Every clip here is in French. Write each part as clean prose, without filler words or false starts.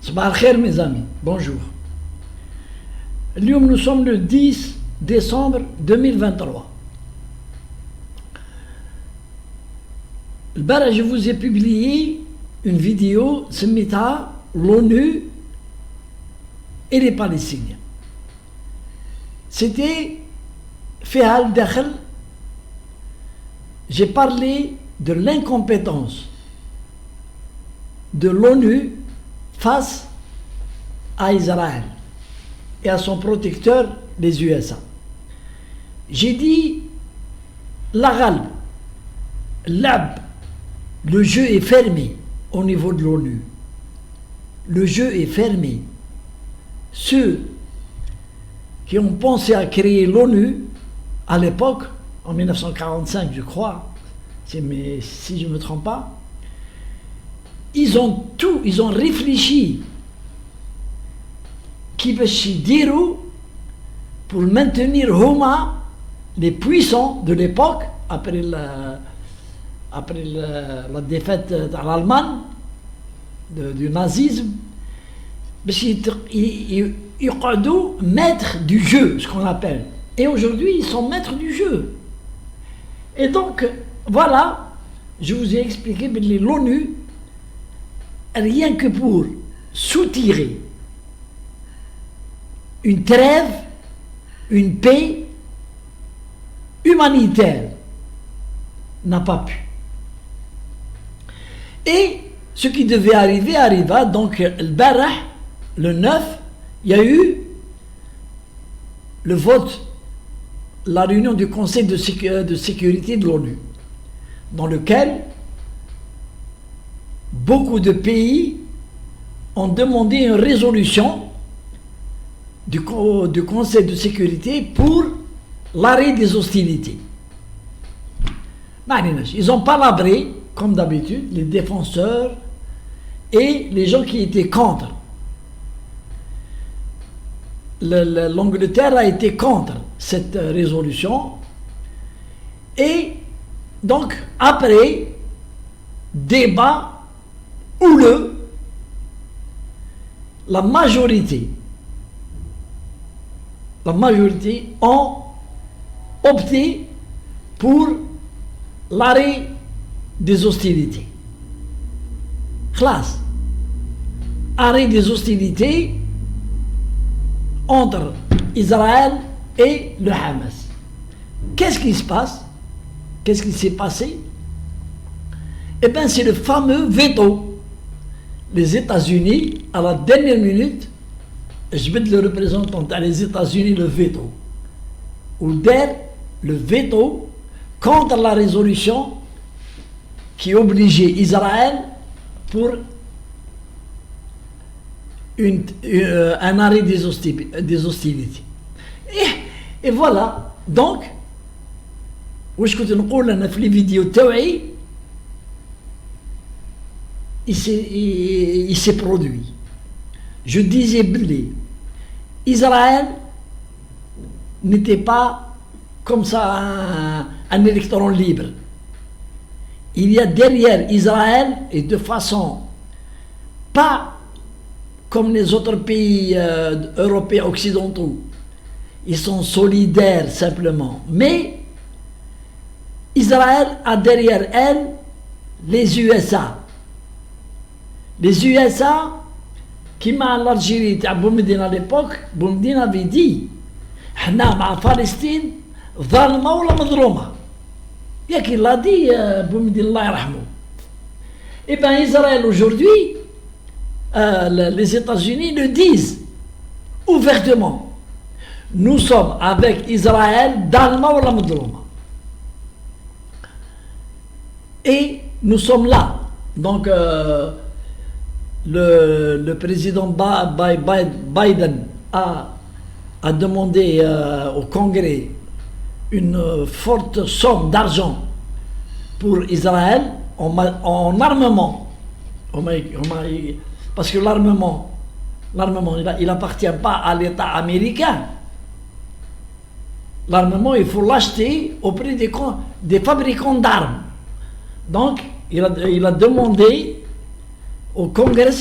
Sabah al-khair mes amis, bonjour. Nous sommes le 10 décembre 2023. Je vous ai publié une vidéo سميتها l'ONU et les Palestiniens. C'était فيها الدخل. J'ai parlé de l'incompétence de l'ONU face à Israël et à son protecteur, les USA. J'ai dit l'Aral, l'Ab, le jeu est fermé au niveau de l'ONU. Le jeu est fermé. Ceux qui ont pensé à créer l'ONU à l'époque, en 1945 je crois, mais si je ne me trompe pas, ils ont réfléchi qui va se dire pour maintenir Homa, les puissants de l'époque, après la défaite de l'Allemagne, du nazisme, ils sont maîtres du jeu, ce qu'on appelle. Et aujourd'hui, ils sont maîtres du jeu. Et donc, voilà, je vous ai expliqué que l'ONU, rien que pour soutirer une trêve, une paix humanitaire, n'a pas pu. Et ce qui devait arriver arriva. Donc le 9, il y a eu le vote, la réunion du Conseil de sécurité de l'ONU, dans lequel beaucoup de pays ont demandé une résolution du Conseil de sécurité pour l'arrêt des hostilités. Ils ont palabré, comme d'habitude, les défenseurs et les gens qui étaient contre. L'Angleterre a été contre cette résolution. Et donc, après, débat houleux, la majorité ont opté pour l'arrêt des hostilités. Classe. Arrêt des hostilités entre Israël et le Hamas. Qu'est-ce qui se passe? Qu'est-ce qui s'est passé? Eh bien, c'est le fameux veto. Les États-Unis, à la dernière minute, je vais le représentant des États-Unis, le veto. Ou le veto contre la résolution qui obligeait Israël pour un arrêt des hostilités. Et voilà. Donc, واش كنت نقول انا في لي فيديو تاعي il s'est produit. Je disais Israël n'était pas comme ça un électron libre. Il y a derrière Israël, et de façon pas comme les autres pays européens occidentaux, ils sont solidaires simplement, mais Israël a derrière elle les USA. Les USA qui m'a l'Algérie à Boumedine à l'époque, Boumedine avait dit حنا مع فلسطين ظالمة ولا مظلومة. ياك il l'a dit Boumedine Allah يرحمه. Et bien Israël aujourd'hui, les États-Unis le disent ouvertement. Nous sommes avec Israël ظالمة ولا مظلومة. Et nous sommes là. Donc le président Biden a demandé au Congrès une forte somme d'argent pour Israël en armement. Parce que l'armement il n'appartient pas à l'État américain. L'armement, il faut l'acheter auprès des fabricants d'armes. Donc, il a demandé au Congrès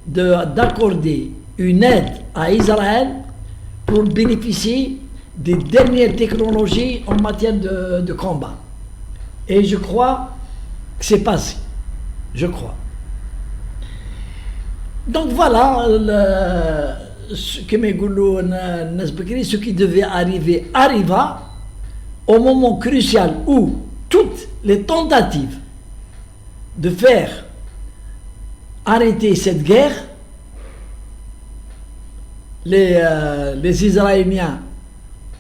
d'accorder une aide à Israël pour bénéficier des dernières technologies en matière de combat. Et je crois que c'est passé. Je crois. Donc voilà, ce qui devait arriver arriva au moment crucial où toutes les tentatives de faire arrêter cette guerre, les Israéliens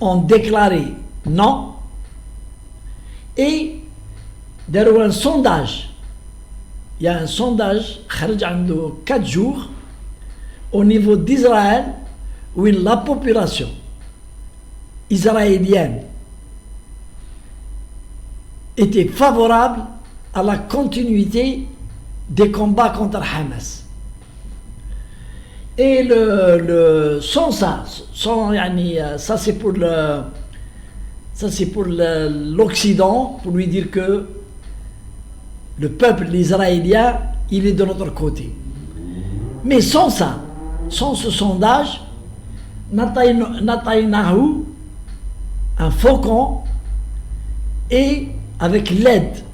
ont déclaré non, et derrière un sondage, il y a un sondage de 4 jours au niveau d'Israël où la population israélienne était favorable à la continuité des combats contre Hamas. Et sans ça, ça c'est pour l'Occident, pour lui dire que le peuple israélien, il est de notre côté. Mais sans ça, sans ce sondage, Netanyahou, un faucon, et avec l'aide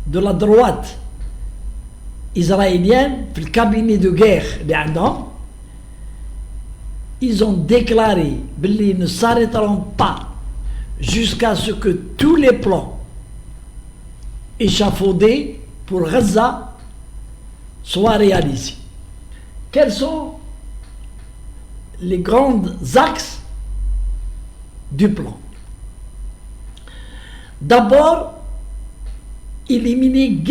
de la droite israélienne, le cabinet de guerre des Adam, ils ont déclaré qu'ils ne s'arrêteront pas jusqu'à ce que tous les plans échafaudés pour Gaza soient réalisés. Quels sont les grands axes du plan? D'abord, éliminer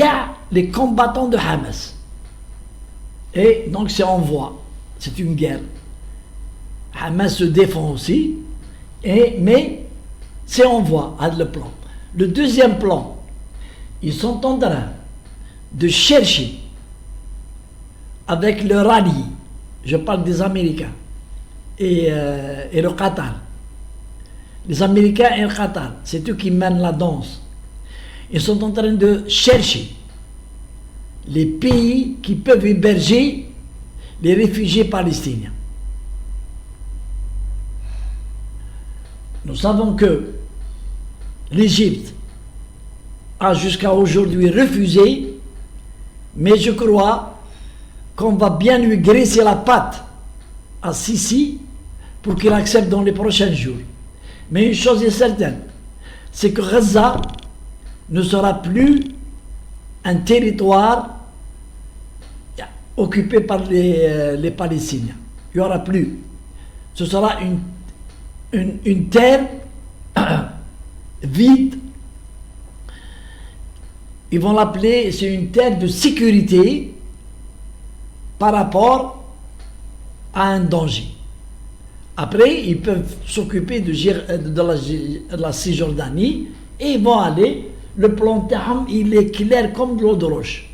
les combattants de Hamas. Et donc c'est en voie, c'est une guerre. Hamas se défend aussi, mais c'est en voie, à le plan. Le deuxième plan, ils sont en train de chercher avec leur allié, je parle des Américains et le Qatar. Les Américains et le Qatar, c'est eux qui mènent la danse. Ils sont en train de chercher les pays qui peuvent héberger les réfugiés palestiniens. Nous savons que l'Égypte a jusqu'à aujourd'hui refusé, mais je crois qu'on va bien lui graisser la patte à Sisi pour qu'il accepte dans les prochains jours. Mais une chose est certaine, c'est que Gaza ne sera plus un territoire occupé par les Palestiniens. Il n'y aura plus. Ce sera une terre vide. Ils vont l'appeler, c'est une terre de sécurité par rapport à un danger. Après, ils peuvent s'occuper de la Cisjordanie et ils vont aller. Le plan Taham, il est clair comme de l'eau de roche.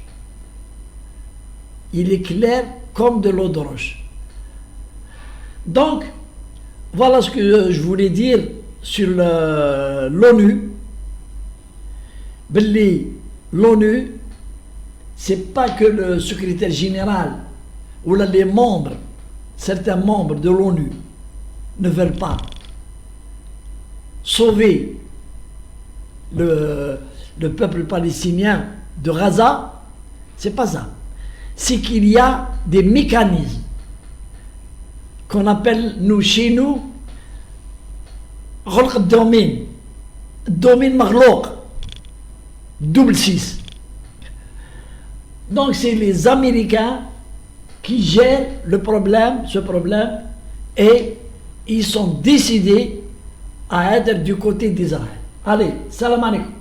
Il est clair comme de l'eau de roche. Donc, voilà ce que je voulais dire sur l'ONU. L'ONU, c'est pas que le secrétaire général ou les membres, certains membres de l'ONU ne veulent pas sauver le peuple palestinien de Gaza, c'est pas ça. C'est qu'il y a des mécanismes qu'on appelle, chez nous, domaine maglouk, double 6. Donc c'est les Américains qui gèrent ce problème, et ils sont décidés à être du côté d'Israël. Allez, salam alaikum.